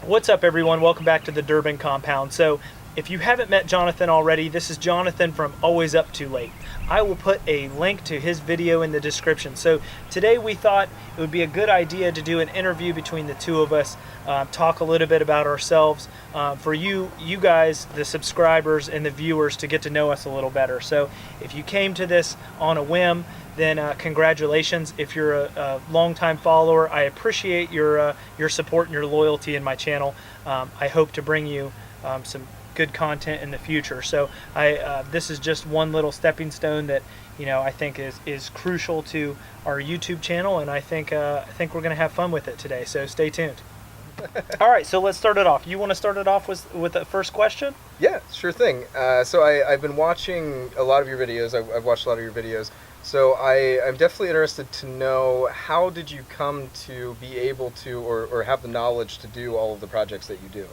What's up, everyone? Welcome back to the Durbin compound. So if you haven't met Jonathan already, this is Jonathan from AlwaysUp2Late. I will put a link to his video in the description. So today we thought it would be a good idea to do an interview between the two of us, talk a little bit about ourselves, for you guys, the subscribers and the viewers, to get to know us a little better. So if you came to this on a whim, then congratulations. If you're a longtime follower, I appreciate your support and your loyalty in my channel. I hope to bring you some good content in the future. So this is just one little stepping stone that I think is crucial to our YouTube channel, and I think we're going to have fun with it today. So stay tuned. All right, so let's start it off. You want to start it off with the first question? Yeah, sure thing. So I've been watching a lot of your videos. I've watched a lot of your videos. So I'm definitely interested to know, how did you come to be able to, or have the knowledge to do all of the projects that you do?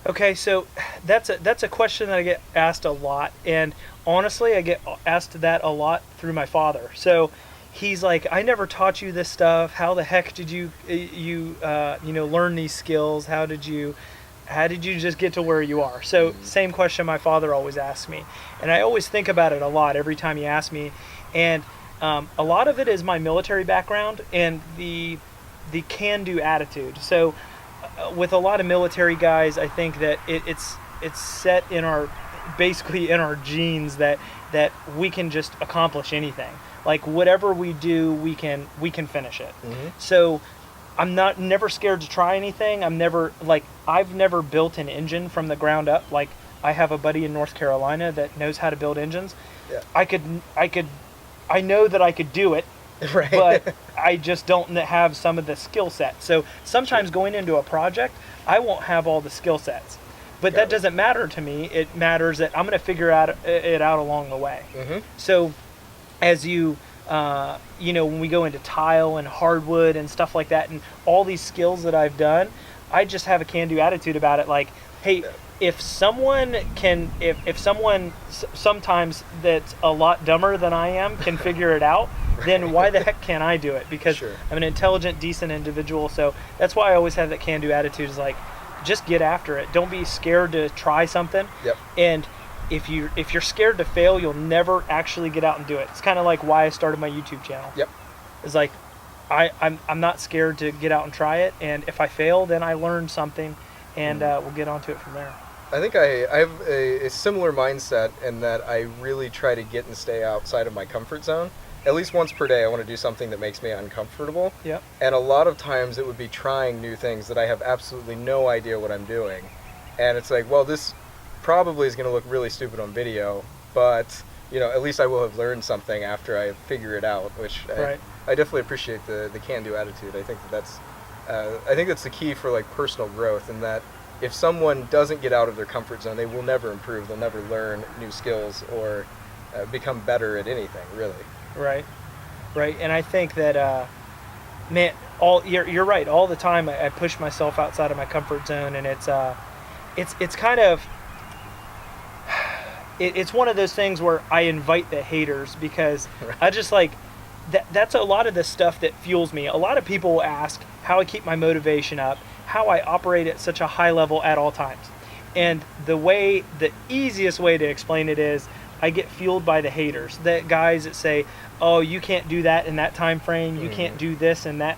Okay, so that's a question that I get asked a lot, and honestly, I get asked that a lot through my father. So he's like, I never taught you this stuff. How the heck did you learn these skills? How did you just get to where you are? So same question my father always asks me, and I always think about it a lot every time he asks me. And a lot of it is my military background and the can-do attitude. So with a lot of military guys, I think that it's set in basically in our genes that we can just accomplish anything. Like whatever we do, we can finish it. Mm-hmm. So I'm never scared to try anything. I've never built an engine from the ground up. Like, I have a buddy in North Carolina that knows how to build engines. Yeah. I know that I could do it. Right. But I just don't have some of the skill sets. So sometimes going into a project, I won't have all the skill sets. But that doesn't matter to me. It matters that I'm going to figure it out along the way. Mm-hmm. So as when we go into tile and hardwood and stuff like that, and all these skills that I've done, I just have a can-do attitude about it. Like, hey, if someone sometimes that's a lot dumber than I am can figure it out, then why the heck can't I do it? Because I'm an intelligent, decent individual. So that's why I always have that can-do attitude. Is like, just get after it. Don't be scared to try something. Yep. And if you're scared to fail, you'll never actually get out and do it. It's kind of like why I started my YouTube channel. Yep. It's like, I'm not scared to get out and try it, and if I fail, then I learned something, and we'll get onto it from there. I think I have a similar mindset in that I really try to get and stay outside of my comfort zone. At least once per day, I want to do something that makes me uncomfortable. Yep. And a lot of times it would be trying new things that I have absolutely no idea what I'm doing. And it's like, well, this probably is going to look really stupid on video, but at least I will have learned something after I figure it out, which I definitely appreciate the can-do attitude. I think that's the key for like personal growth, and that if someone doesn't get out of their comfort zone, they will never improve. They'll never learn new skills or become better at anything, really. Right. And I think that you're right. All the time I push myself outside of my comfort zone, and it's kind of, it's one of those things where I invite the haters, because I just like that's a lot of the stuff that fuels me. A lot of people will ask how I keep my motivation up, how I operate at such a high level at all times. And the easiest way to explain it is, I get fueled by the haters, the guys that say, oh, you can't do that in that time frame, you can't do this and that,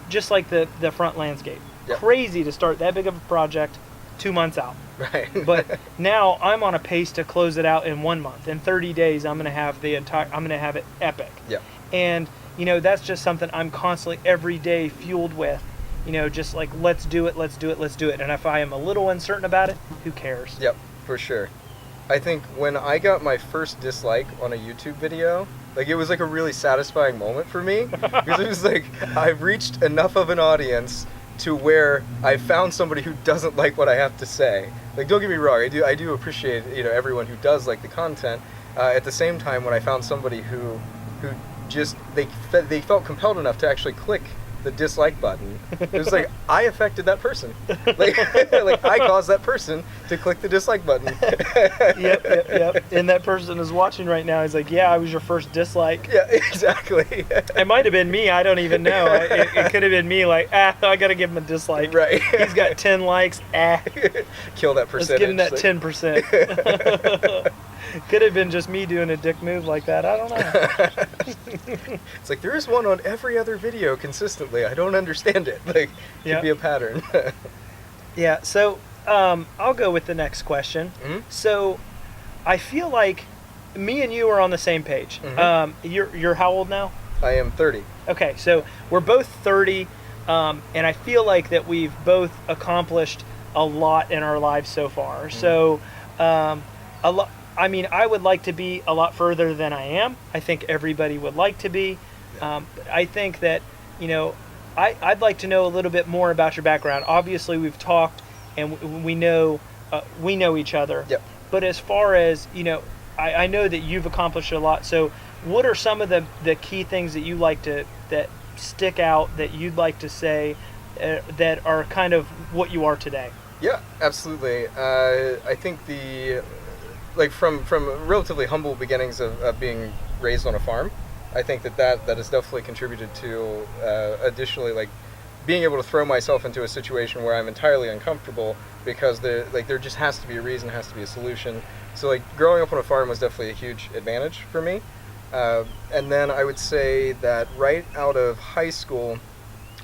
just like the front landscape. Yep. Crazy to start that big of a project 2 months out. Right. But now I'm on a pace to close it out in 1 month. In 30 days, I'm going to have it epic. Yeah. And that's just something I'm constantly every day fueled with. Just like, let's do it. And if I am a little uncertain about it, who cares? Yep, for sure. I think when I got my first dislike on a YouTube video, like, it was like a really satisfying moment for me, because it was like, I've reached enough of an audience to where I found somebody who doesn't like what I have to say. Like, don't get me wrong, I do appreciate everyone who does like the content. At the same time, when I found somebody who just they felt compelled enough to actually click the dislike button, it was like, I affected that person. Like, like I caused that person to click the dislike button. Yep. And that person is watching right now. He's like, yeah, I was your first dislike. Yeah, exactly. It might have been me. I don't even know. It could have been me, like, I got to give him a dislike. Right. He's got 10 likes. Kill that percentage. Let's give him that 10%. Could have been just me doing a dick move like that. I don't know. It's like, there is one on every other video consistently. I don't understand it. Like, it could be a pattern. Yeah, so I'll go with the next question. Mm-hmm. So I feel like me and you are on the same page. Mm-hmm. You're how old now? I am 30. Okay, so we're both 30, and I feel like that we've both accomplished a lot in our lives so far. Mm-hmm. So a lot. I mean, I would like to be a lot further than I am. I think everybody would like to be. I think that, I'd like to know a little bit more about your background. Obviously, we've talked and we know each other. Yep. But as far as, I know that you've accomplished a lot. So what are some of the key things that you like that stick out, that you'd like to say that are kind of what you are today? Yeah, absolutely. I think from relatively humble beginnings of being raised on a farm, I think that has definitely contributed to additionally, like, being able to throw myself into a situation where I'm entirely uncomfortable because there just has to be a reason, has to be a solution. So, like, growing up on a farm was definitely a huge advantage for me. And then I would say that right out of high school,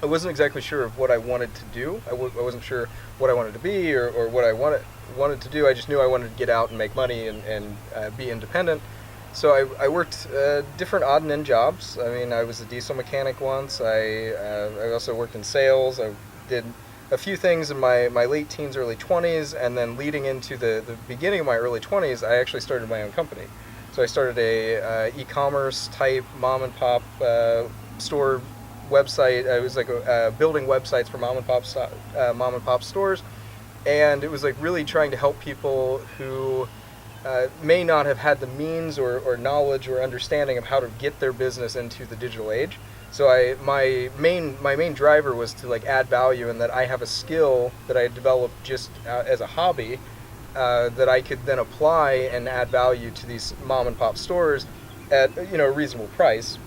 I wasn't exactly sure of what I wanted to do. I wasn't sure what I wanted to be or what I wanted to do. I just knew I wanted to get out and make money and be independent. So I worked different odd and end jobs. I mean, I was a diesel mechanic once. I also worked in sales. I did a few things in my late teens, early 20s, and then leading into the beginning of my early 20s, I actually started my own company. So I started a e-commerce type mom and pop store website. I was like building websites for mom and pop stores, and it was like really trying to help people who may not have had the means or knowledge or understanding of how to get their business into the digital age. So my main driver was to, like, add value, and that I have a skill that I had developed just as a hobby that I could then apply and add value to these mom and pop stores at a reasonable price.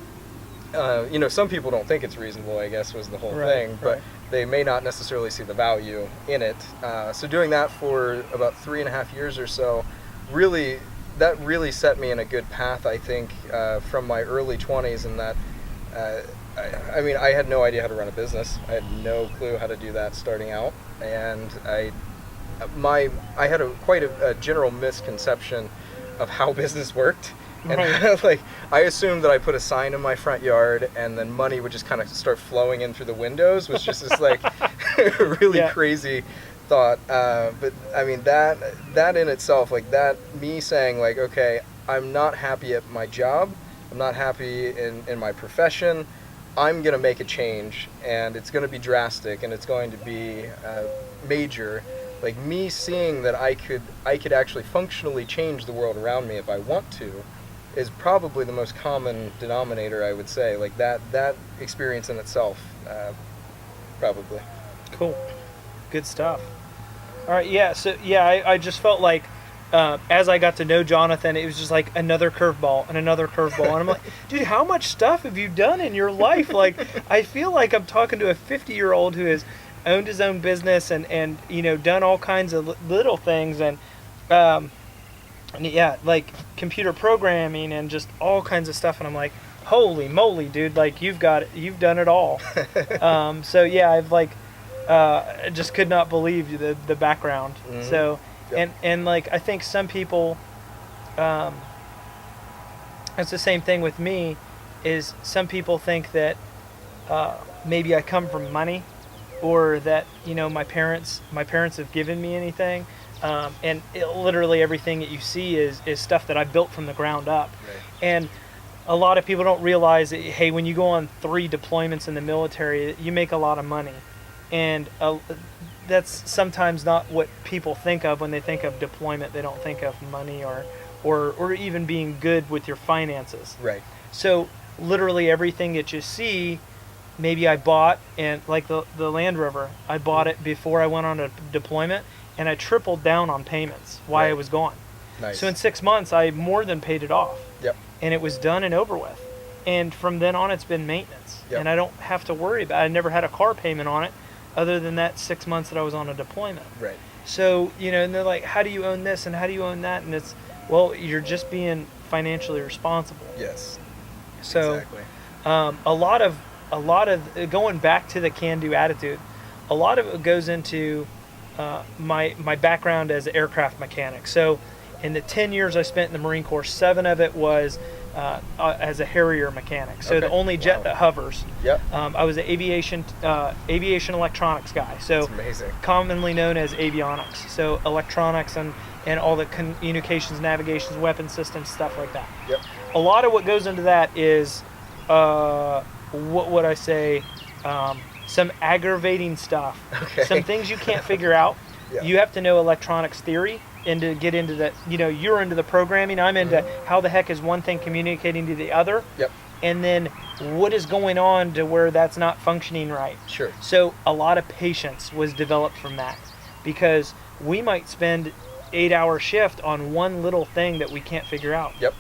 Some people don't think it's reasonable, I guess, was the whole thing, but they may not necessarily see the value in it. So doing that for about 3.5 years or so, really set me in a good path, I think, from my early 20s, in that I had no idea how to run a business. I had no clue how to do that starting out, and I had quite a general misconception of how business worked. And I assumed that I put a sign in my front yard and then money would just kind of start flowing in through the windows, was just this like really crazy thought. But I mean, that in itself, like, that, me saying, like, okay, I'm not happy at my job, I'm not happy in my profession, I'm going to make a change, and it's going to be drastic, and it's going to be major. Like, me seeing that I could actually functionally change the world around me if I want to, is probably the most common denominator, I would say. Like, that experience in itself, probably. Cool. Good stuff. All right, yeah, so, yeah, I just felt like, as I got to know Jonathan, it was just like another curveball and another curveball. And I'm like, dude, how much stuff have you done in your life? Like, I feel like I'm talking to a 50-year-old who has owned his own business and done all kinds of little things, and yeah, like computer programming and just all kinds of stuff. And I'm like, holy moly, dude, like, you've done it all. So yeah, I've like just could not believe the background. Mm-hmm. So and like, I think some people, it's the same thing with me, is some people think that maybe I come from money, or that my parents have given me anything, and literally everything that you see is stuff that I built from the ground up. Right. And a lot of people don't realize that, hey, when you go on 3 deployments in the military, you make a lot of money, and that's sometimes not what people think of when they think of deployment. They don't think of money or even being good with your finances. Right. So literally everything that you see maybe I bought, and like the Land Rover, I bought it before I went on a deployment, and I tripled down on payments while I was gone. Nice. So in 6 months, I more than paid it off. Yep. And it was done and over with. And from then on, it's been maintenance. Yep. And I don't have to worry about it. I never had a car payment on it other than that 6 months that I was on a deployment. Right. So, and they're like, how do you own this and how do you own that? And it's, well, you're just being financially responsible. Yes. So, exactly. a lot of going back to the can-do attitude, a lot of it goes into my background as an aircraft mechanic. So in the 10 years I spent in the Marine Corps, 7 of it was as a Harrier mechanic. So the only jet that hovers. Yep. I was an aviation electronics guy. So that's amazing. Commonly known as avionics. So electronics and all the communications, navigations, weapon systems, stuff like that. Yep. A lot of what goes into that is, what would I say, some aggravating stuff. Okay. Some things you can't figure out. Yeah. You have to know electronics theory and to get into that. You're into the programming. I'm into how the heck is one thing communicating to the other. Yep. And then what is going on to where that's not functioning right. Sure. So a lot of patience was developed from that, because we might spend 8-hour shift on one little thing that we can't figure out. Yep.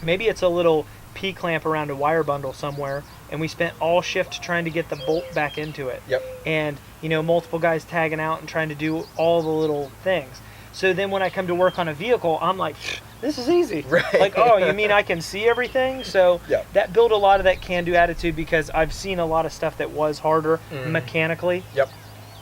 Maybe it's a little P-clamp around a wire bundle somewhere, and we spent all shift trying to get the bolt back into it. Yep. And, multiple guys tagging out and trying to do all the little things. So then when I come to work on a vehicle, I'm like, this is easy. Right. Like, oh, you mean I can see everything? So Yep. that built a lot of that can-do attitude, because I've seen a lot of stuff that was harder mechanically. Yep.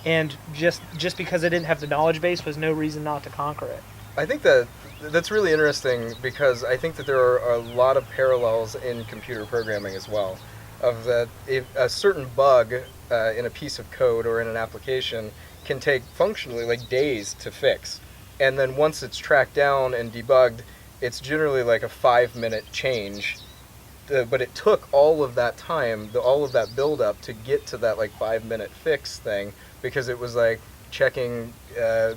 And just because I didn't have the knowledge base was no reason not to conquer it. I think that's really interesting, because I think that there are a lot of parallels in computer programming as well. Of that, if a certain bug in a piece of code or in an application can take functionally like days to fix, and then once it's tracked down and debugged, it's generally like a 5-minute change. But it took all of that time, all of that build up to get to that like 5-minute fix thing, because it was like checking,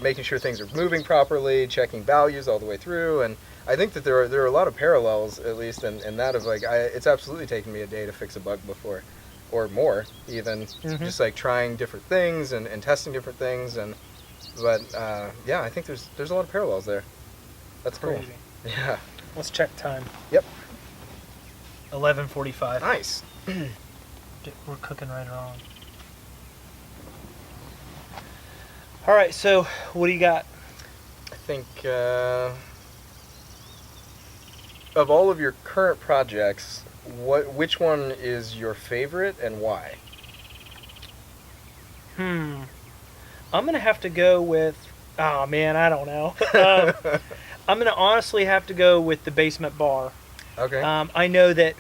making sure things are moving properly, checking values all the way through. And I think that there are a lot of parallels, at least in that of like, it's absolutely taken me a day to fix a bug before, or more even, just like trying different things and testing different things. But I think there's a lot of parallels there. That's crazy. Cool. Yeah. Let's check time. Yep. 11:45. Nice. We're cooking right along. All right, so what do you got? I think of all of your current projects, which one is your favorite and why? I'm going to have to go with, oh man, I don't know. I'm going to honestly have to go with the basement bar. Okay. I know that,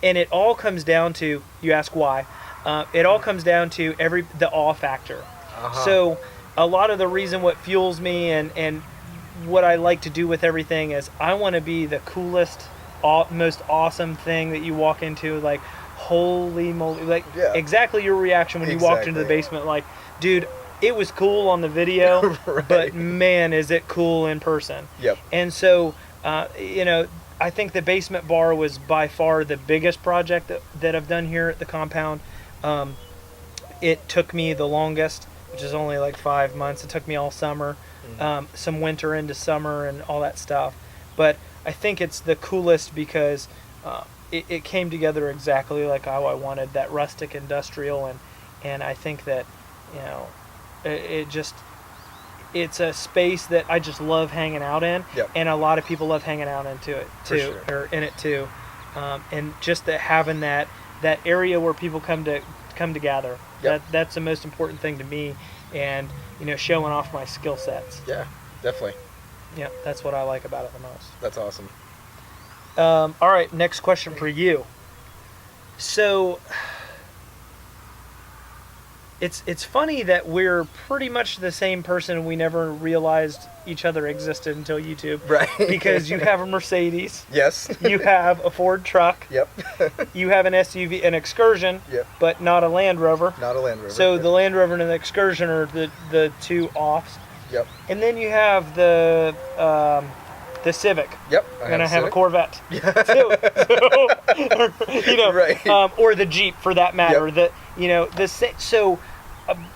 and it all comes down to, you ask why, it all comes down to the awe factor. So a lot of the reason what fuels me and what I like to do with everything is I want to be the coolest, most awesome thing that you walk into, like, holy moly, like exactly your reaction when you walked into the basement, like, dude, it was cool on the video, right. But man, is it cool in person. Yep. And so, I think the basement bar was by far the biggest project that I've done here at the compound. It took me the longest, which is only like 5 months. It took me all summer, some winter into summer and all that stuff. But I think it's the coolest because it came together exactly like how I wanted, that rustic industrial. And I think that, it's a space that I just love hanging out in. Yep. And a lot of people love hanging out into it too, sure. or in it too. And just having that area where people come to gather. Yep. That's the most important thing to me, and showing off my skill sets. Yeah, definitely. Yeah, that's what I like about it the most. That's awesome. All right, next question for you. So it's funny that we're pretty much the same person and we never realized each other existed until YouTube. Right. Because you have a Mercedes. Yes. You have a Ford truck. Yep. You have an SUV, an Excursion. Yep. But not a Land Rover. Not a Land Rover. So the Land Rover and the Excursion are the two offs. Yep. And then you have the the Civic. Yep. And I have a Corvette. Yeah. Too. So, right. Or the Jeep for that matter. Yep. So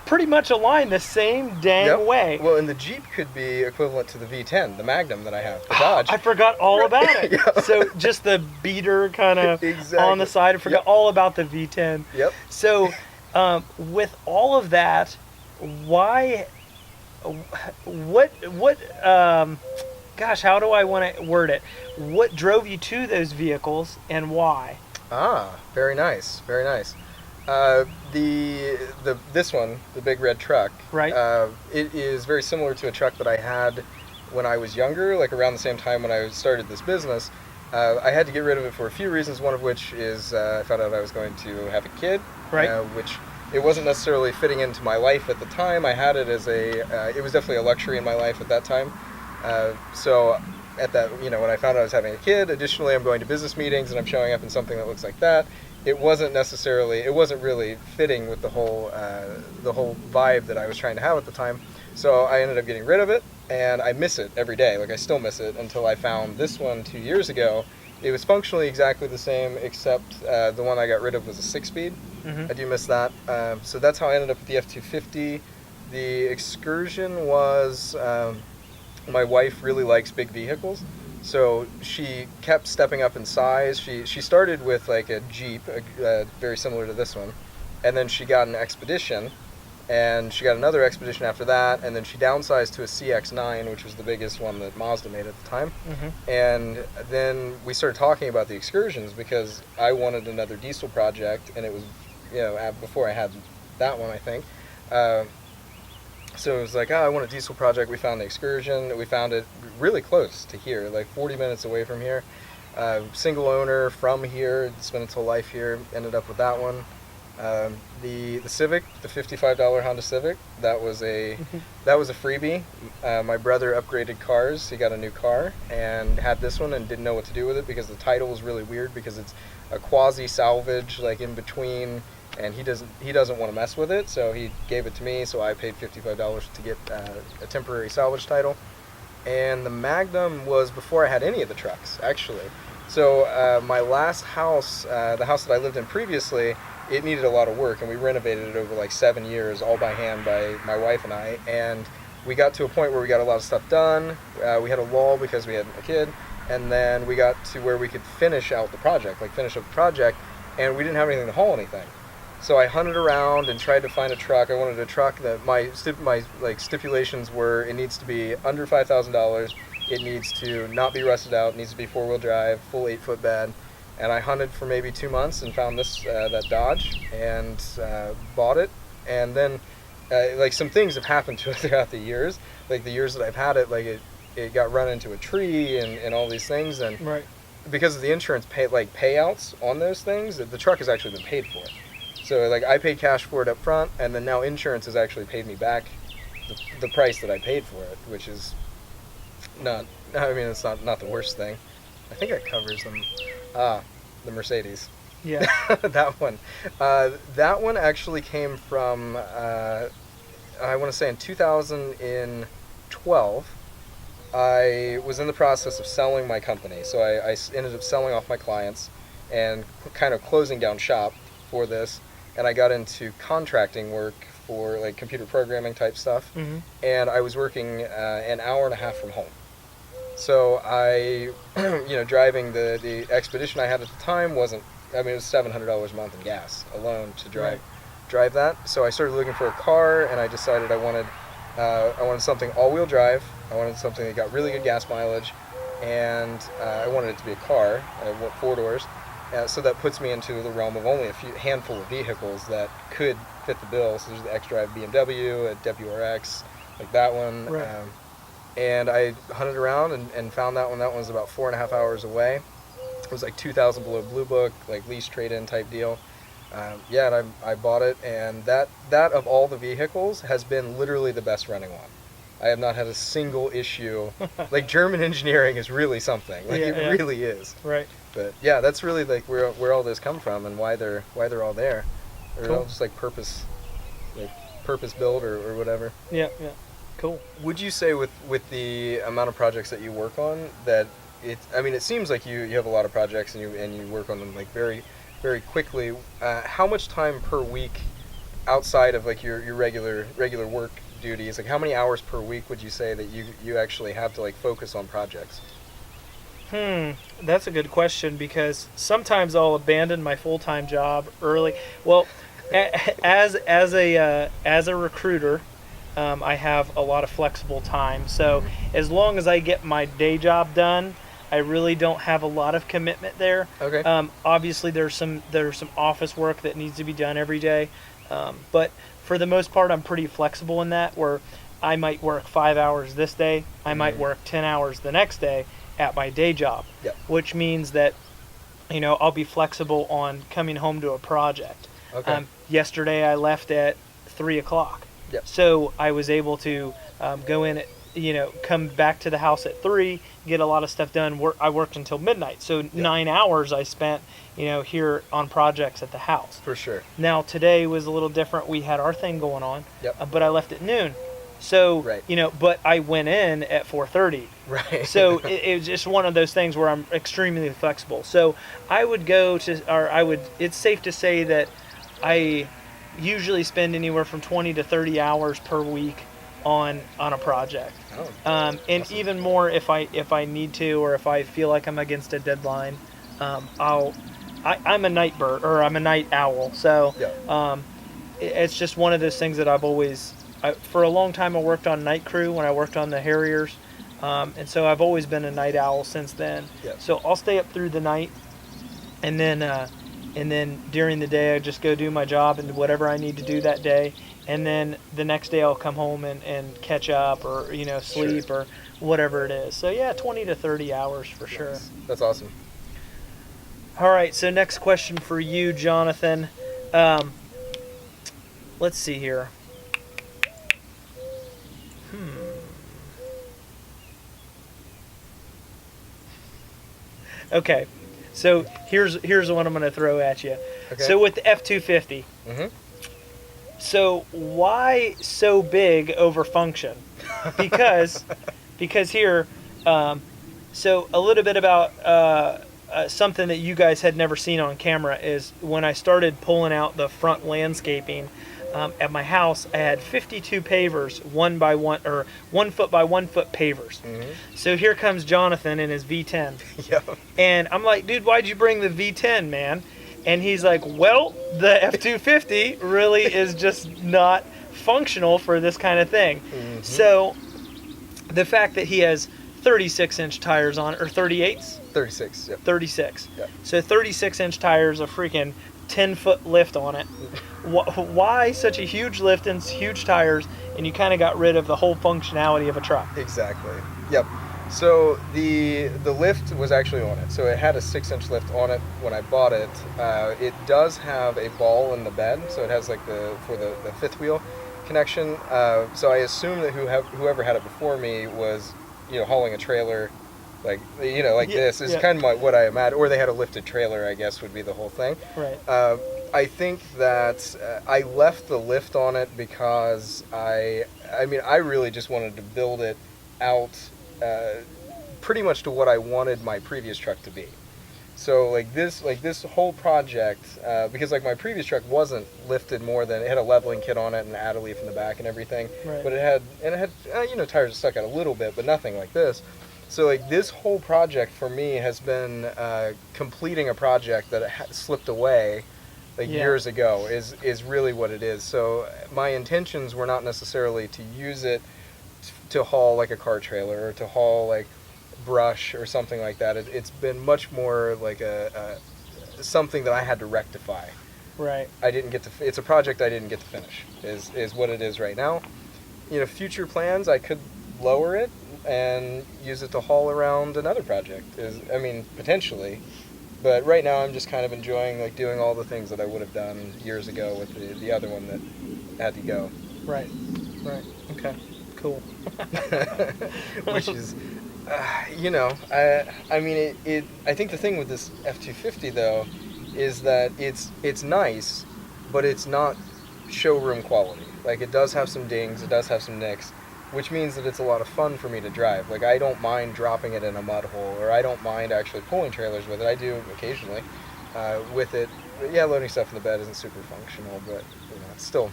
pretty much aligned the same dang way. Well, and the Jeep could be equivalent to the V10, the Magnum that I have, the Dodge. I forgot all about it. Yeah. So just the beater kind of on the side. I forgot all about the V10. Yep. So with all of that, why? What? Gosh, how do I want to word it? What drove you to those vehicles and why? Very nice, very nice. This one, the big red truck, right? It is very similar to a truck that I had when I was younger, like around the same time when I started this business. I had to get rid of it for a few reasons. One of which is I found out I was going to have a kid, right? Which it wasn't necessarily fitting into my life at the time. I had it as it was definitely a luxury in my life at that time. So at that, when I found out I was having a kid, additionally, I'm going to business meetings and I'm showing up in something that looks like that. It wasn't really fitting with the whole vibe that I was trying to have at the time. So I ended up getting rid of it, and I miss it every day. Like, I still miss it until I found this one 2 years ago. It was functionally exactly the same, except the one I got rid of was a 6-speed. Mm-hmm. I do miss that. So that's how I ended up with the F-250. The Excursion was, my wife really likes big vehicles, so she kept stepping up in size. She started with like a Jeep, very similar to this one, and then she got an Expedition, and she got another Expedition after that, and then she downsized to a CX-9, which was the biggest one that Mazda made at the time. Mm-hmm. And then we started talking about the Excursions because I wanted another diesel project, and it was, before I had that one, I think. So it was like, I want a diesel project. We found the Excursion. We found it really close to here, like 40 minutes away from here. Single owner from here, spent its whole life here, ended up with that one. The Civic, the $55 Honda Civic, that was a freebie. My brother upgraded cars. He got a new car and had this one and didn't know what to do with it because the title was really weird because it's a quasi salvage, like in between. And he doesn't want to mess with it, so he gave it to me. So I paid $55 to get a temporary salvage title. And the Magnum was before I had any of the trucks, actually. So my last house, the house that I lived in previously, it needed a lot of work, and we renovated it over like 7 years, all by hand by my wife and I. And we got to a point where we got a lot of stuff done. We had a lull because we had a kid, and then we got to where we could finish out the project, and we didn't have anything to haul anything. So I hunted around and tried to find a truck. I wanted a truck that my stipulations were: it needs to be under $5,000. It needs to not be rusted out. It needs to be 4-wheel drive, full 8-foot bed. And I hunted for maybe 2 months and found this that Dodge and bought it. And then some things have happened to it throughout the years. Like the years that I've had it, it got run into a tree and all these things. And right. Because of the insurance payouts on those things, the truck has actually been paid for. So I paid cash for it up front, and then now insurance has actually paid me back the price that I paid for it, which is it's not the worst thing. I think it covers them. The Mercedes. Yeah. That one. That one actually came from, I want to say in 2012, I was in the process of selling my company. So I ended up selling off my clients and kind of closing down shop for this. And I got into contracting work for computer programming type stuff. Mm-hmm. And I was working an hour and a half from home. So I, driving the Expedition I had at the time it was $700 a month in gas alone to drive that. So I started looking for a car, and I decided I wanted something all-wheel drive. I wanted something that got really good gas mileage, and I wanted it to be a car, 4 doors. So that puts me into the realm of only a handful of vehicles that could fit the bill. So there's the X-Drive BMW, a WRX, like that one. Right. And I hunted around and found that one. That one was about 4.5 hours away. It was like $2,000 below Blue Book, lease trade-in type deal. And I bought it, and that of all the vehicles has been literally the best running one. I have not had a single issue. German engineering is really something. Really is. Right. But yeah, that's really where all this come from and why they're all there. They're all just purpose built or whatever. Yeah, yeah. Cool. Would you say with the amount of projects that you work on that it seems like you have a lot of projects and you work on them like very, very quickly. How much time per week outside of like your regular work duties, like how many hours per week would you say that you actually have to like focus on projects? That's a good question, because sometimes I'll abandon my full-time job early. Well, as a recruiter, I have a lot of flexible time. So as long as I get my day job done, I really don't have a lot of commitment there. Okay. Obviously, there's some office work that needs to be done every day, but for the most part, I'm pretty flexible in that, where I might work 5 hours this day, I might work 10 hours the next day at my day job, Yep. which means that I'll be flexible on coming home to a project. Okay. Yesterday, I left at 3:00. Yep. So I was able to go in, come back to the house at 3, get a lot of stuff done. I worked until midnight. So 9 hours I spent, here on projects at the house. For sure. Now today was a little different. We had our thing going on, Yep. but I left at noon. So, Right. but I went in at 4:30. Right. So it was just one of those things where I'm extremely flexible. So it's safe to say that I usually spend anywhere from 20 to 30 hours per week on a project. Oh, And awesome. even more if I need to, or if I feel like I'm against a deadline. I'm a night bird, or I'm a night owl. So Yeah. it's just one of those things that for a long time I worked on night crew when I worked on the Harriers. And so I've always been a night owl since then. Yeah. So I'll stay up through the night, and then during the day I just go do my job and whatever I need to do that day. And then the next day I'll come home and catch up, or sleep, Sure. or whatever it is. So yeah, 20 to 30 hours for sure. Nice. That's awesome. All right, so next question for you, Jonathan. Let's see here. Okay, so here's what I'm going to throw at you. Okay. So with the F-250, so why so big over function? Because here, so a little bit about something that you guys had never seen on camera is when I started pulling out the front landscaping at my house, I had 52 pavers, 1 by 1 or 1 foot by 1 foot pavers. So here comes Jonathan in his V10. Yep. And I'm like, dude, why'd you bring the V10, man? And he's like, well, the F-250 really is just not functional for this kind of thing. So the fact that he has 36-inch tires on it, or 38s? 36. Yep. 36. Yep. So 36-inch tires, a freaking 10-foot lift on it. Why such a huge lift and huge tires, and you kind of got rid of the whole functionality of a truck? Exactly. Yep. So the lift was actually on it. So it had a 6-inch lift on it when I bought it. It does have a ball in the bed, so it has like the fifth wheel connection. So I assume that whoever had it before me was hauling a trailer, like this is kind of what I imagine, or they had a lifted trailer, I guess would be the whole thing. Right. I think that I left the lift on it because I really just wanted to build it out pretty much to what I wanted my previous truck to be. So this whole project, because like my previous truck wasn't lifted more than, it had a leveling kit on it and an add leaf in the back and everything, Right. but it had tires that stuck out a little bit, but nothing like this. So like this whole project for me has been completing a project that slipped away years ago is really what it is. So my intentions were not necessarily to use it to haul like a car trailer or to haul like brush or something like that. It's been much more like something that I had to rectify. Right. It's a project I didn't get to finish is what it is right now. Future plans, I could lower it and use it to haul around another project potentially. But right now I'm just kind of enjoying like doing all the things that I would have done years ago with the other one that had to go. Right. Okay. Cool. Which is, I think the thing with this F-250 though is that it's nice, but it's not showroom quality. Like it does have some dings, it does have some nicks, which means that it's a lot of fun for me to drive. Like, I don't mind dropping it in a mud hole, or I don't mind actually pulling trailers with it. I do occasionally with it. But yeah, loading stuff in the bed isn't super functional, but it's still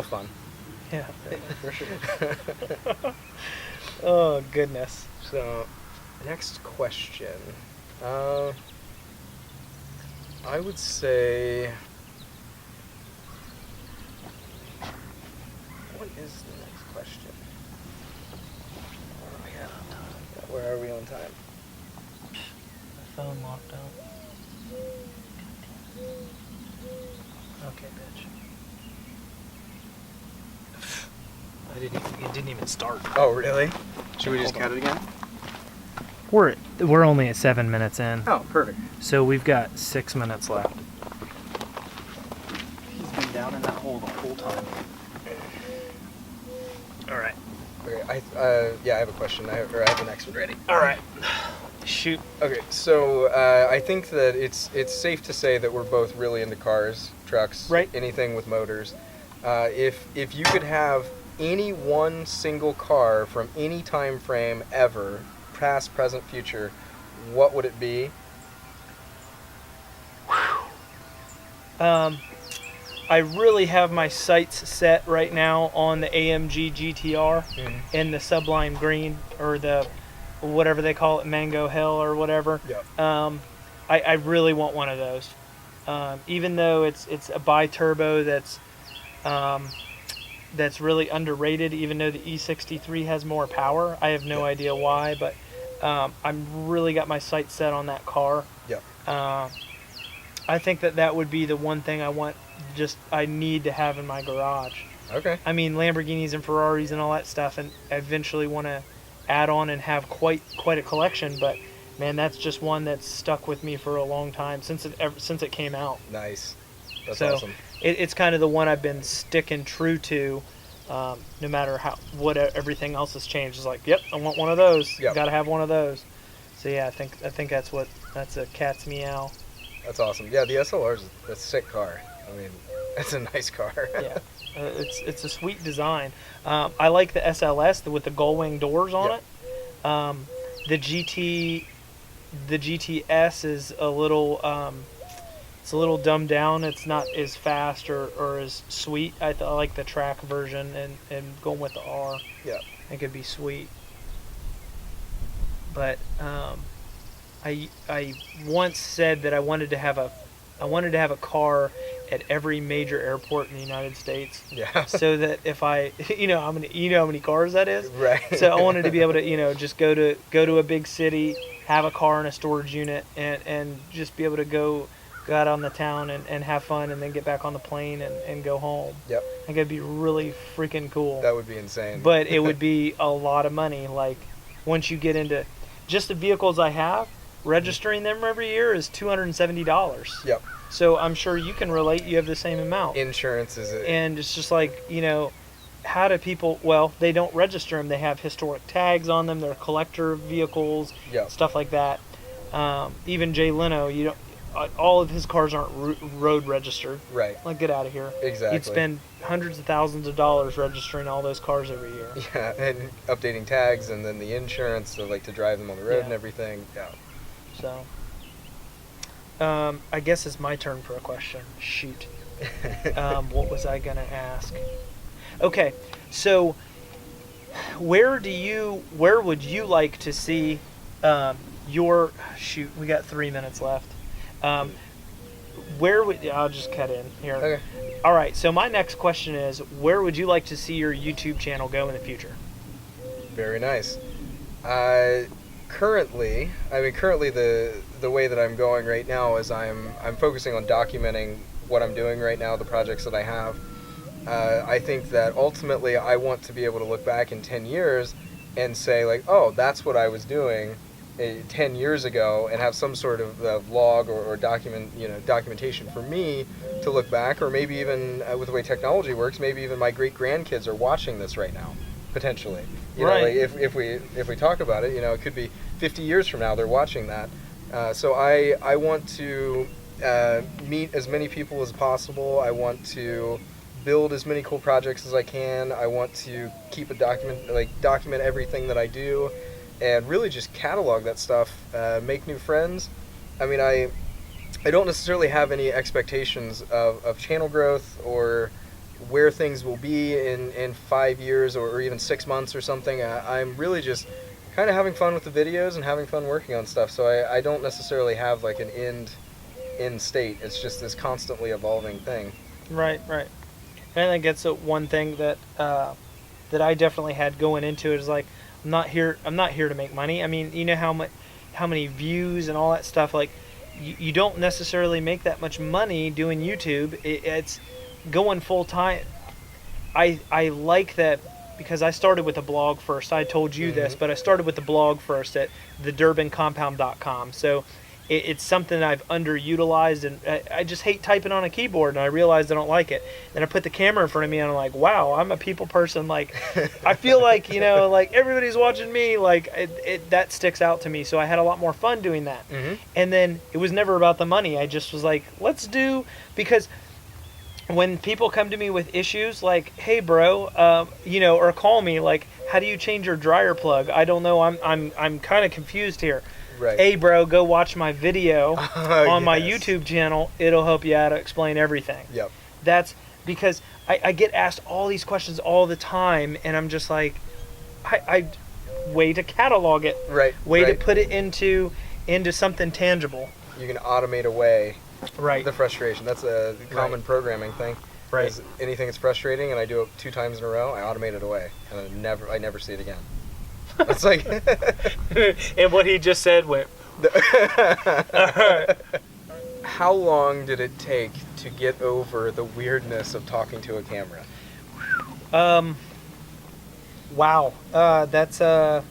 fun. Yeah, for sure. Oh, goodness. So, next question. I would say... What is the next question? Where are we on time? My phone locked up. Okay, bitch. It didn't even start. Oh, really? Should we just cut it again? We're only at 7 minutes in. Oh, perfect. So we've got 6 minutes left. He's been down in that hole the whole time. All right. Okay, I have a question. I have the next one ready. All right. Shoot. Okay, so I think that it's safe to say that we're both really into cars, trucks, right? Anything with motors. If you could have any one single car from any time frame ever, past, present, future, what would it be? I really have my sights set right now on the AMG GTR in the Sublime Green, or the whatever they call it, Mango Hill or whatever. Yep. I really want one of those. Even though it's a bi-turbo that's really underrated, even though the E63 has more power. I have no idea why, but I'm really got my sights set on that car. Yep. I think that would be the one thing I need to have in my garage. Okay. I mean, Lamborghinis and Ferraris and all that stuff, and I eventually want to add on and have quite a collection, but man, that's just one that's stuck with me for a long time since it came out. Nice. That's so awesome. It's kind of the one I've been sticking true to, no matter what everything else has changed. It's like, yep, I want one of those. Yep. Got to have one of those. So yeah, I think that's a cat's meow. That's awesome. Yeah, the SLR is a sick car. I mean, it's a nice car. Yeah, it's a sweet design. I like the SLS with the gull wing doors on it. The GTS is a little it's a little dumbed down. It's not as fast or as sweet. I like the track version and going with the R. Yeah, I think it'd be sweet. But I once said that I wanted to have a car at every major airport in the United States. Yeah. So that if how many cars that is. Right. So I wanted to be able to just go to a big city, have a car in a storage unit, and just be able to go out on the town and have fun, and then get back on the plane and go home. Yep. I think it'd be really freaking cool. That would be insane. But it would be a lot of money. Like, once you get into just the vehicles I have, registering them every year is $270. Yep. So I'm sure you can relate. You have the same amount. Insurance is it. And it's just like, how do people? Well, they don't register them. They have historic tags on them. They're collector vehicles. Yep. Stuff like that. Even Jay Leno, all of his cars aren't road registered. Right. Like, get out of here. Exactly. You'd spend hundreds of thousands of dollars registering all those cars every year. Yeah, and updating tags, and then the insurance to drive them on the road Yeah. and everything. Yeah. So, I guess it's my turn for a question. Shoot. What was I gonna ask? Okay, so where would you like to see your shoot? We got 3 minutes left. I'll just cut in here. Okay. All right. So my next question is, where would you like to see your YouTube channel go in the future? Very nice. Currently the way that I'm going right now is I'm focusing on documenting what I'm doing right now, the projects that I have. I think that ultimately I want to be able to look back in 10 years and say, like, oh, that's what I was doing 10 years ago, and have some sort of log or documentation for me to look back, or maybe even with the way technology works, maybe even my great grandkids are watching this right now, potentially. Right. If we talk about it, it could be 50 years from now they're watching that. So I want to meet as many people as possible. I want to build as many cool projects as I can. I want to keep a document everything that I do, and really just catalog that stuff, make new friends. I mean, I don't necessarily have any expectations of channel growth or where things will be in 5 years or even 6 months or something. I'm really just kind of having fun with the videos and having fun working on stuff. So I don't necessarily have like an end state. It's just this constantly evolving thing. Right. And I think that's one thing that I definitely had going into it is like, I'm not here to make money. I mean, you know how many views and all that stuff, like you don't necessarily make that much money doing YouTube. It's going full time. I like that because I started with a blog first. I told you this, but I started with the blog first at thedurbinCompound.com. So it's something I've underutilized, and I just hate typing on a keyboard, and I realized I don't like it. Then I put the camera in front of me, and I'm like, wow, I'm a people person. Like, I feel like, like everybody's watching me. Like, that sticks out to me. So I had a lot more fun doing that. And then it was never about the money. I just was like, because when people come to me with issues like, hey, bro, or call me, like, how do you change your dryer plug? I don't know. I'm kind of confused here. Right. Hey, bro, go watch my video on my YouTube channel. It'll help you out to explain everything. Yep. That's because I get asked all these questions all the time, and I'm just like, I way to catalog it. Right. Way to put it into something tangible. You can automate away the frustration. That's a common programming thing. Right. Is anything that's frustrating and I do it 2 times in a row, I automate it away, and I never see it again. It's like, and what he just said went. How long did it take to get over the weirdness of talking to a camera? Wow. That's I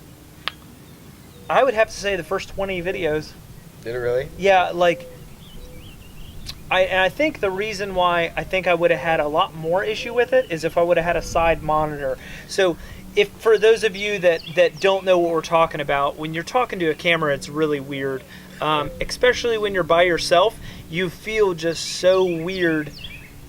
would have to say the first 20 videos. Did it really? Yeah, like I think the reason why I think I would have had a lot more issue with it is if I would have had a side monitor. So if for those of you that don't know what we're talking about, when you're talking to a camera, it's really weird. Especially when you're by yourself, you feel just so weird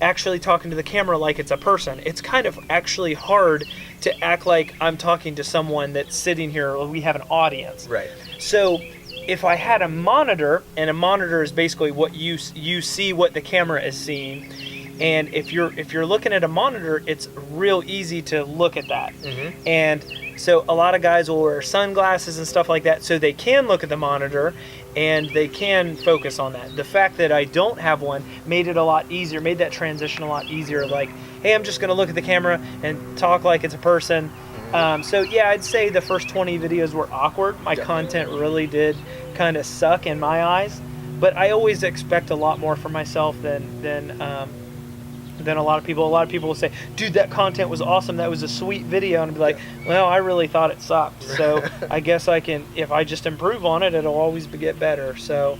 actually talking to the camera like it's a person. It's kind of actually hard to act like I'm talking to someone that's sitting here. We have an audience. Right. So if I had a monitor, and a monitor is basically what you see what the camera is seeing, and if you're looking at a monitor, it's real easy to look at that. And so a lot of guys will wear sunglasses and stuff like that so they can look at the monitor and they can focus on that. The fact that I don't have one made it a lot easier, made that transition a lot easier. Like, hey, I'm just going to look at the camera and talk like it's a person. So yeah, I'd say the first 20 videos were awkward. My content really did kind of suck in my eyes, but I always expect a lot more from myself than a lot of people. A lot of people will say, dude, that content was awesome. That was a sweet video. And I'd be like, well, I really thought it sucked. So I guess I can, if I just improve on it, it'll always get better. So,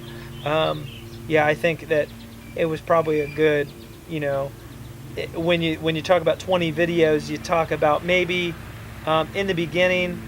yeah, I think that it was probably a good, when you talk about 20 videos, you talk about maybe in the beginning,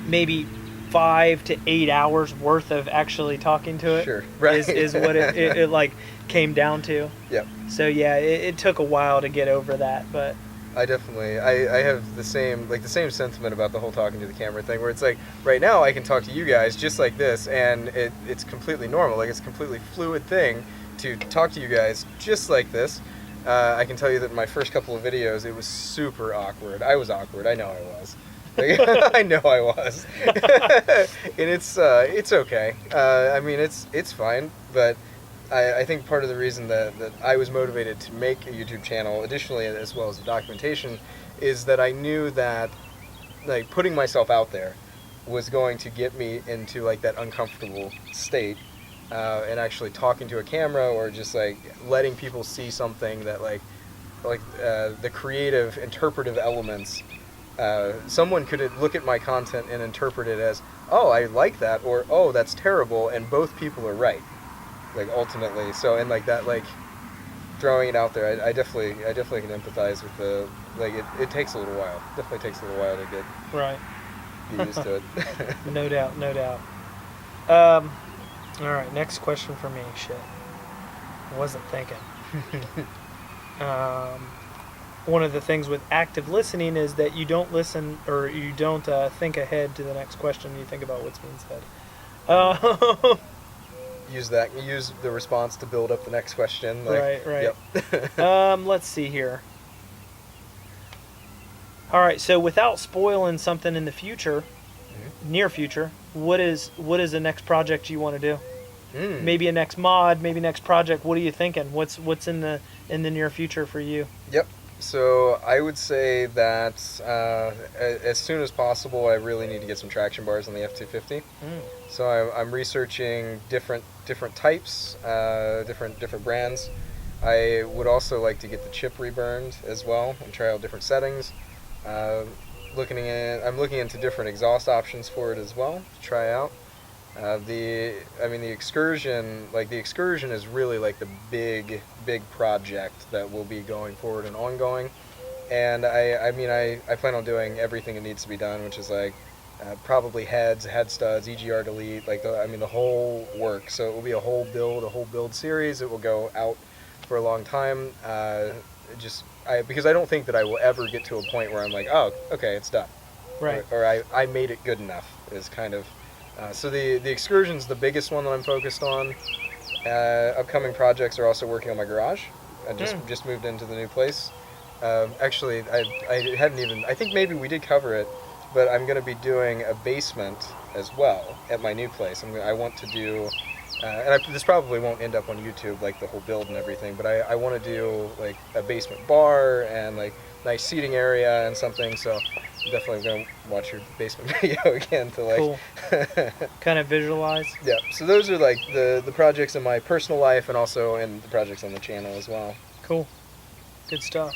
maybe 5 to 8 hours worth of actually talking to it. Sure. Right. is what it like came down to. Yep. So yeah, it took a while to get over that, but I definitely I have the same sentiment about the whole talking to the camera thing, where it's like right now I can talk to you guys just like this, and it's completely normal, like it's a completely fluid thing to talk to you guys just like this. I can tell you that in my first couple of videos it was super awkward. I was awkward. I know I was. I know I was. And it's okay. I mean, it's fine, but I think part of the reason that I was motivated to make a YouTube channel, additionally as well as the documentation, is that I knew that like putting myself out there was going to get me into like that uncomfortable state, and actually talking to a camera or just like letting people see something that like the creative interpretive elements. Someone could look at my content and interpret it as, oh, I like that, or oh, that's terrible, and both people are right. Like ultimately, so and like that, like throwing it out there, I definitely can empathize with the like. It takes a little while. Definitely takes a little while to get used to it. No doubt. All right, next question for me. Shit, I wasn't thinking. one of the things with active listening is that you don't listen or you don't think ahead to the next question. You think about what's being said. Use the response to build up the next question. Right. Yep. Let's see here. All right, so without spoiling something in the future, near future, what is the next project you want to do? Maybe a next mod, maybe next project. What are you thinking? What's in the near future for you? Yep. So I would say that as soon as possible, I really need to get some traction bars on the F250. So I'm researching different types, different brands. I would also like to get the chip reburned as well and try out different settings. I'm looking into different exhaust options for it as well to try out. The excursion is really like the big project that will be going forward and ongoing. And I plan on doing everything that needs to be done, which is like probably head studs, EGR delete, the whole work. So it will be a whole build series. It will go out for a long time. Because I don't think that I will ever get to a point where I'm like, oh, okay, it's done. Right. Or I made it good enough is kind of. So the excursion's the biggest one that I'm focused on. Upcoming projects are also working on my garage. I just moved into the new place. Actually, I hadn't even. I think maybe we did cover it, but I'm going to be doing a basement as well at my new place. I want to do, this probably won't end up on YouTube, like the whole build and everything. But I want to do like a basement bar and like nice seating area and something. So I'm definitely going to watch your basement video again to like cool. Kind of visualize. Yeah. So those are like the projects in my personal life and also in the projects on the channel as well. Cool. Good stuff.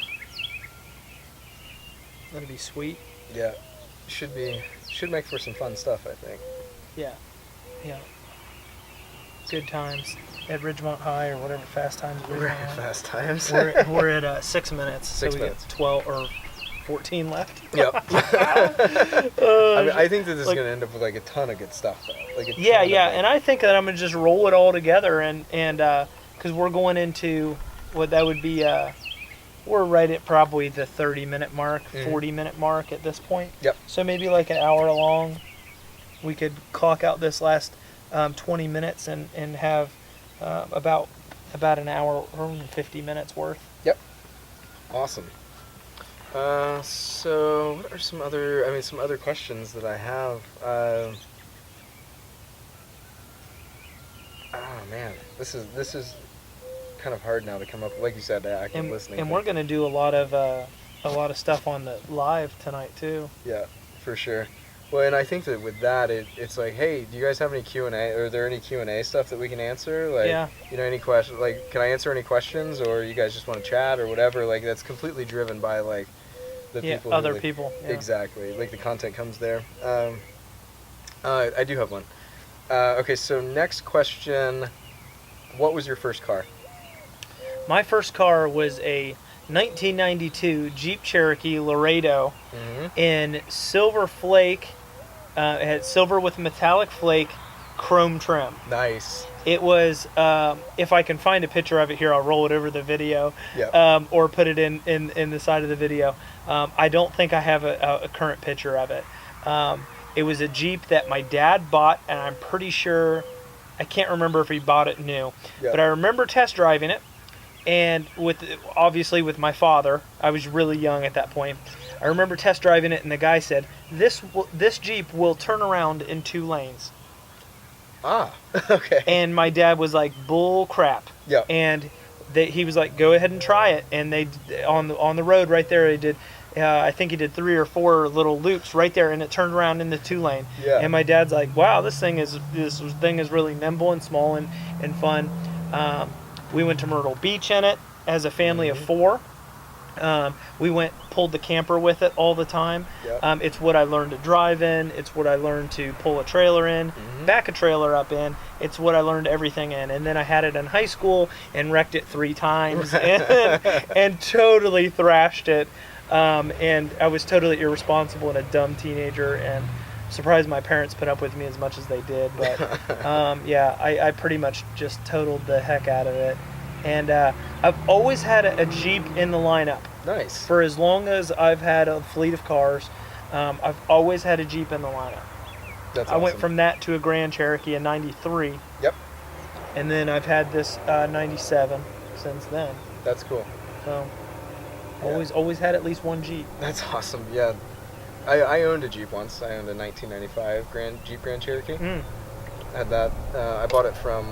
That'd be sweet. Yeah. Should make for some fun stuff, I think. Yeah. Good times at Ridgemont High or whatever. Fast times. Fast times. we're at 6 minutes. 6 so minutes. We get 12 or 14 left. Yep. I think that this is going to end up with like a ton of good stuff though. And I think that I'm going to just roll it all together and because we're going into what that would be. We're right at probably the 30-minute mark, 40-minute mark at this point. Yep. So maybe like an hour long, we could clock out this last 20 minutes and have about an hour or 50 minutes worth. Yep. Awesome. So what are some other questions that I have? Oh man, this is kind of hard now to come up. Like you said, active listening. And we're gonna do a lot of stuff on the live tonight too. Yeah, for sure. Well, and I think that with that, it's like, hey, do you guys have any Q&A? Are there any Q&A stuff that we can answer? Like, any questions? Like, can I answer any questions, or you guys just want to chat or whatever? Like, that's completely driven by like the people. Other people. Yeah. Exactly. Like the content comes there. I do have one. Okay, so next question. What was your first car? My first car was a 1992 Jeep Cherokee Laredo in silver flake. It had silver with metallic flake, chrome trim. Nice. It was, if I can find a picture of it here, I'll roll it over the video, or put it in the side of the video. I don't think I have a current picture of it. It was a Jeep that my dad bought, and I'm pretty sure, I can't remember if he bought it new, but I remember test driving it. And obviously with my father, I was really young at that point. I remember test driving it, and the guy said, "This Jeep will turn around in 2 lanes." Ah, okay. And my dad was like, "Bull crap." Yeah. And he was like, "Go ahead and try it." And they on the road right there, he did. I think he did 3 or 4 little loops right there, and it turned around in the 2 lane. Yeah. And my dad's like, "Wow, this thing is really nimble and small and fun." We went to Myrtle Beach in it as a family of 4. We pulled the camper with it all the time. Yep. It's what I learned to drive in. It's what I learned to pull a trailer in, back a trailer up in. It's what I learned everything in. And then I had it in high school and wrecked it 3 times and totally thrashed it. And I was totally irresponsible and a dumb teenager, and surprised my parents put up with me as much as they did. But I pretty much just totaled the heck out of it. And I've always had a Jeep in the lineup. Nice. For as long as I've had a fleet of cars, I've always had a Jeep in the lineup. That's I awesome. went from that to a Grand Cherokee in '93. Yep. And then I've had this '97 since then. That's cool. So, always had at least one Jeep. That's awesome. Yeah. I owned a Jeep once. I owned a 1995 Jeep Grand Cherokee. Mm. I had that. I bought it from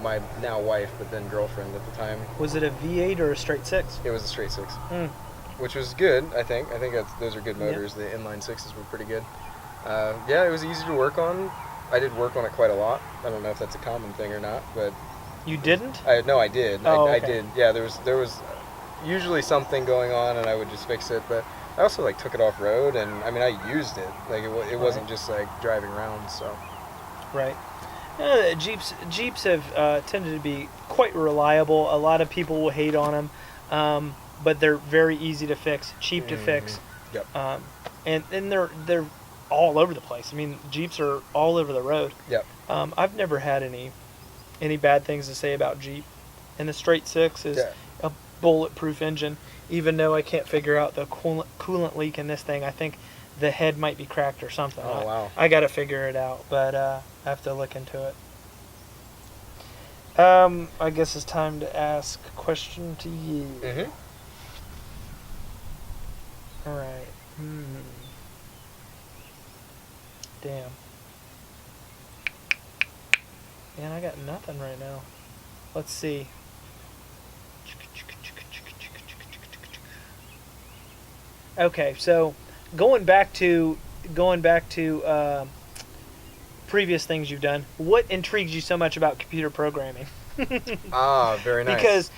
my now wife, but then girlfriend at the time. Was it a V8 or a straight six? It was a straight six, Mm. which was good. I think those are good motors. The inline sixes were pretty good. Yeah, it was easy to work on. I did work on it quite a lot. I don't know if that's a common thing or not, but You didn't? I did. Oh, I okay. did. Yeah, there was usually something going on, and I would just fix it. But I also like took it off road, and I mean I used it. Like it wasn't just like driving around. So Right. Jeeps have tended to be quite reliable. A lot of people will hate on them, but they're very easy to fix, cheap to fix. Yep. And they're all over the place. I mean, Jeeps are all over the road. Yep. I've never had any bad things to say about Jeep. And the straight six is a bulletproof engine. Even though I can't figure out the coolant leak in this thing, I think the head might be cracked or something. Oh, wow. I got to figure it out, but I have to look into it. I guess it's time to ask a question to you. Mm-hmm. All right. Damn. Man, I got nothing right now. Let's see. Okay, so going back to previous things you've done, what intrigues you so much about computer programming? Very nice. Because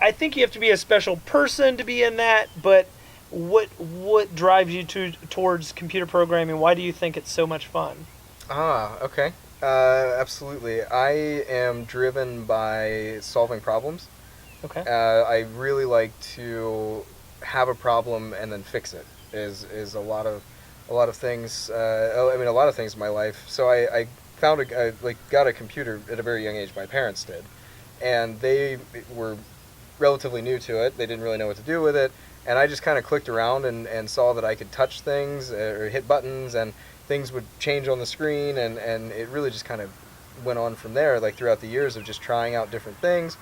I think you have to be a special person to be in that, but what drives you towards computer programming? Why do you think it's so much fun? Okay. Absolutely. I am driven by solving problems. Okay. I really like to have a problem and then fix it. Is a lot of things. I mean, a lot of things in my life. So I found got a computer at a very young age. My parents did, and they were relatively new to it. They didn't really know what to do with it, and I just kind of clicked around and saw that I could touch things or hit buttons, and things would change on the screen, and it really just kind of went on from there. Like throughout the years of just trying out different things.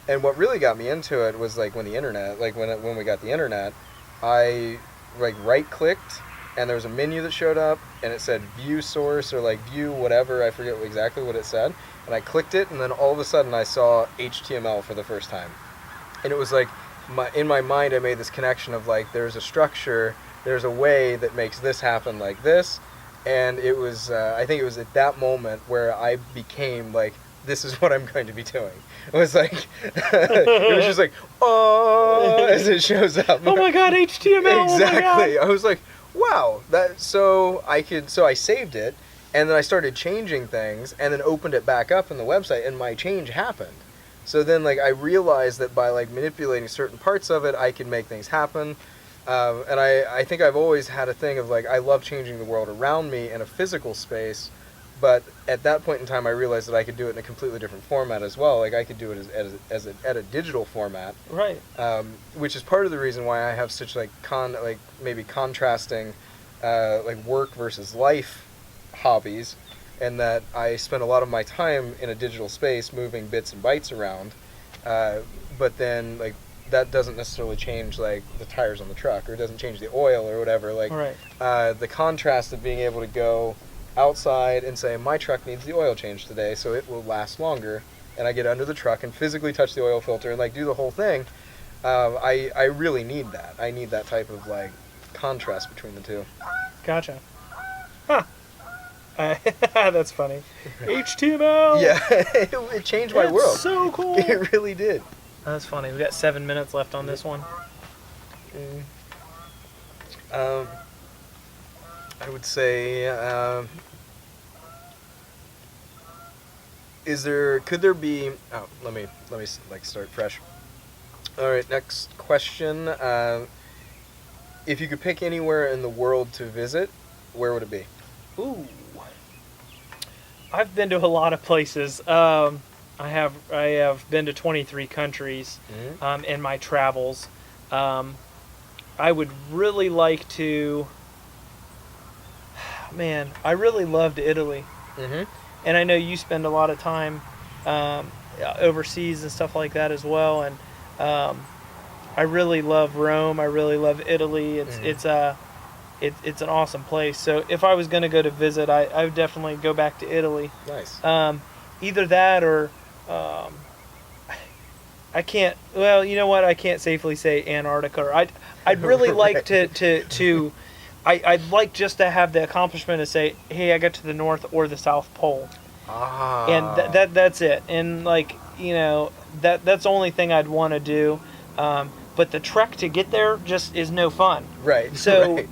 And what really got me into it was like when we got the internet, I right clicked and there was a menu that showed up and it said view source or like view whatever, I forget exactly what it said, and I clicked it and then all of a sudden I saw HTML for the first time. And it was like in my mind I made this connection of like there's a structure, there's a way that makes this happen like this, and it was I think it was at that moment where I became like, this is what I'm going to be doing. It was like, it was just like, oh, as it shows up. Oh my God, HTML! Exactly. Oh my God. I was like, wow, so I saved it, and then I started changing things, and then opened it back up in the website, and my change happened. So then, like, I realized that by like manipulating certain parts of it, I can make things happen. And I think I've always had a thing of like, I love changing the world around me in a physical space. But at that point in time, I realized that I could do it in a completely different format as well. Like I could do it at a digital format, Right. Which is part of the reason why I have such maybe contrasting like work versus life hobbies, and that I spend a lot of my time in a digital space moving bits and bytes around. But then like that doesn't necessarily change like the tires on the truck, or it doesn't change the oil or whatever. Like Right. The contrast of being able to go outside and say my truck needs the oil change today so it will last longer, and I get under the truck and physically touch the oil filter and like do the whole thing. I really need that. I need that type of like contrast between the two. Gotcha. Huh. That's funny. HTML. Yeah, it changed my That's world. so cool. It really did. That's funny. We got 7 minutes left on this one. I would say, could there be, let me like start fresh. All right, next question. If you could pick anywhere in the world to visit, where would it be? Ooh. I've been to a lot of places. I have been to 23 countries in my travels. I would really like to. Man, I really loved Italy, and I know you spend a lot of time overseas and stuff like that as well. And I really love Rome. I really love Italy. It's an awesome place. So if I was going to go to visit, I would definitely go back to Italy. Nice. Either that or I can't. Well, you know what? I can't safely say Antarctica. Or I'd really like to. I'd like just to have the accomplishment to say, hey, I got to the North or the South Pole. And that's it. And that's the only thing I'd want to do. But the trek to get there just is no fun. Right. So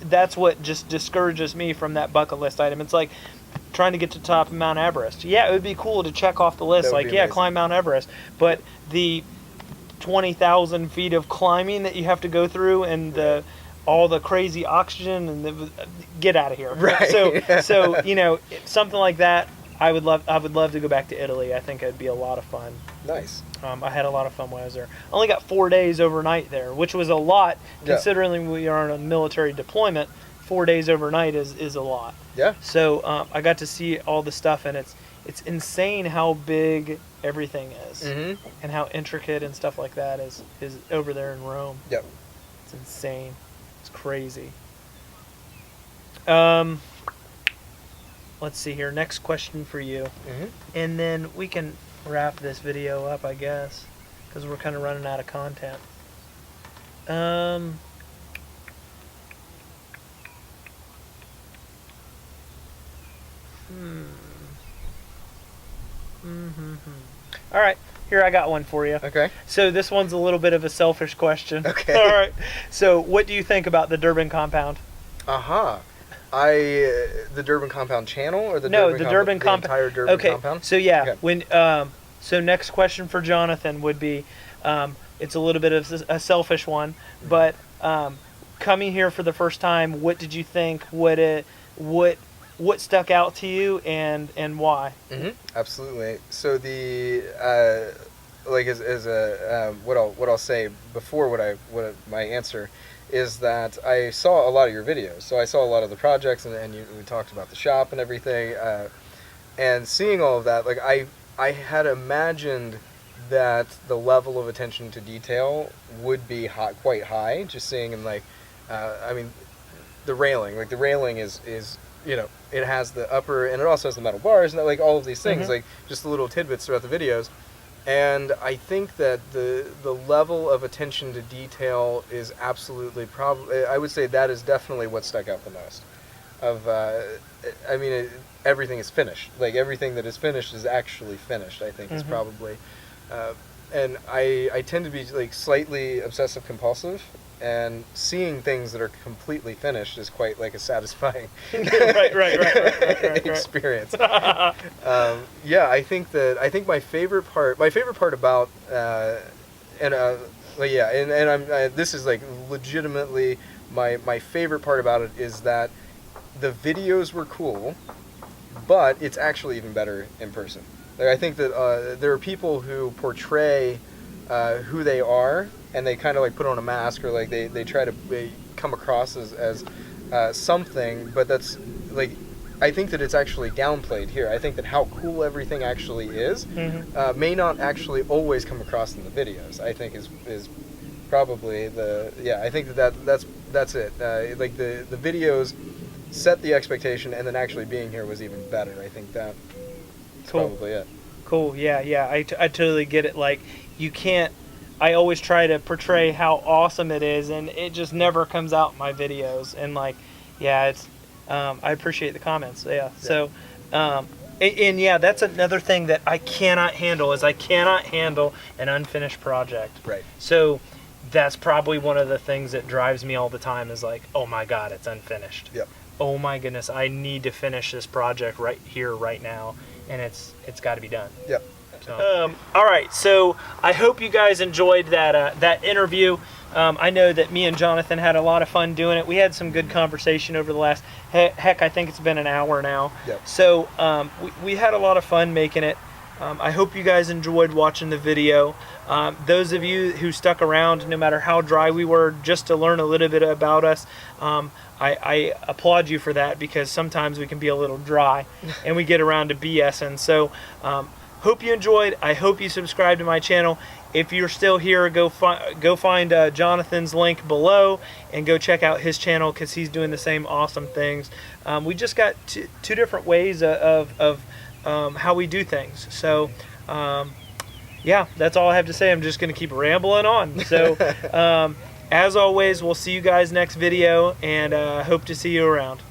that's what just discourages me from that bucket list item. It's like trying to get to the top of Mount Everest. Yeah, it would be cool to check off the list. Like, yeah, climb Mount Everest. But the 20,000 feet of climbing that you have to go through and all the crazy oxygen and get out of here. Right. So something like that. I would love to go back to Italy. I think it'd be a lot of fun. Nice. I had a lot of fun when I was there. I only got 4 days overnight there, which was a lot considering we are on a military deployment. 4 days overnight is a lot. Yeah. So I got to see all the stuff, and it's insane how big everything is, and how intricate and stuff like that is over there in Rome. Yep. It's insane. It's crazy. Let's see here. Next question for you, and then we can wrap this video up, I guess, because we're kind of running out of content. All right, here I got one for you. Okay. So this one's a little bit of a selfish question. Okay. All right. So what do you think about the Durbin compound? The Durbin compound channel or the Durbin compound. The entire Durbin compound. So when so next question for Jonathan would be, it's a little bit of a selfish one, but coming here for the first time, what did you think? What stuck out to you and why? Absolutely. So what I'll say before what my answer is that I saw a lot of your videos. So I saw a lot of the projects and we talked about the shop and everything. And seeing all of that, like I had imagined that the level of attention to detail would be quite high. Just seeing and the railing. Like the railing is it has the upper and it also has the metal bars and like all of these things, like just the little tidbits throughout the videos. And I think that the level of attention to detail is absolutely I would say that is definitely what stuck out the most. Everything is finished. Like everything that is finished is actually finished. I think is probably, and I tend to be like slightly obsessive compulsive. And seeing things that are completely finished is quite like a satisfying right. experience. I think my favorite part about this is like legitimately my favorite part about it is that the videos were cool, but it's actually even better in person. Like I think that there are people who portray who they are, and they kind of like put on a mask, or like they try to come across as something, but that's like I think that it's actually downplayed here. I think that how cool everything actually is may not actually always come across in the videos. I think is probably I think that's it. Like the videos set the expectation, and then actually being here was even better. I think that's probably it. Cool. Yeah. I totally get it. Like you can't. I always try to portray how awesome it is, and it just never comes out in my videos. And like, it's. I appreciate the comments. Yeah. So, that's another thing that I cannot handle is I cannot handle an unfinished project. Right. So, that's probably one of the things that drives me all the time is like, oh my God, it's unfinished. Yep. Oh my goodness, I need to finish this project right here, right now, and it's got to be done. Yep. All right, so I hope you guys enjoyed that interview. I know that me and Jonathan had a lot of fun doing it. We had some good conversation over the last, I think it's been an hour now. Yep. So we had a lot of fun making it. I hope you guys enjoyed watching the video. Those of you who stuck around, no matter how dry we were, just to learn a little bit about us, I applaud you for that, because sometimes we can be a little dry and we get around to BSing. So hope you enjoyed. I hope you subscribe to my channel. If you're still here, go find Jonathan's link below and go check out his channel, because he's doing the same awesome things. We just got two different ways of how we do things. So yeah, that's all I have to say. I'm just going to keep rambling on. So as always, we'll see you guys next video, and hope to see you around.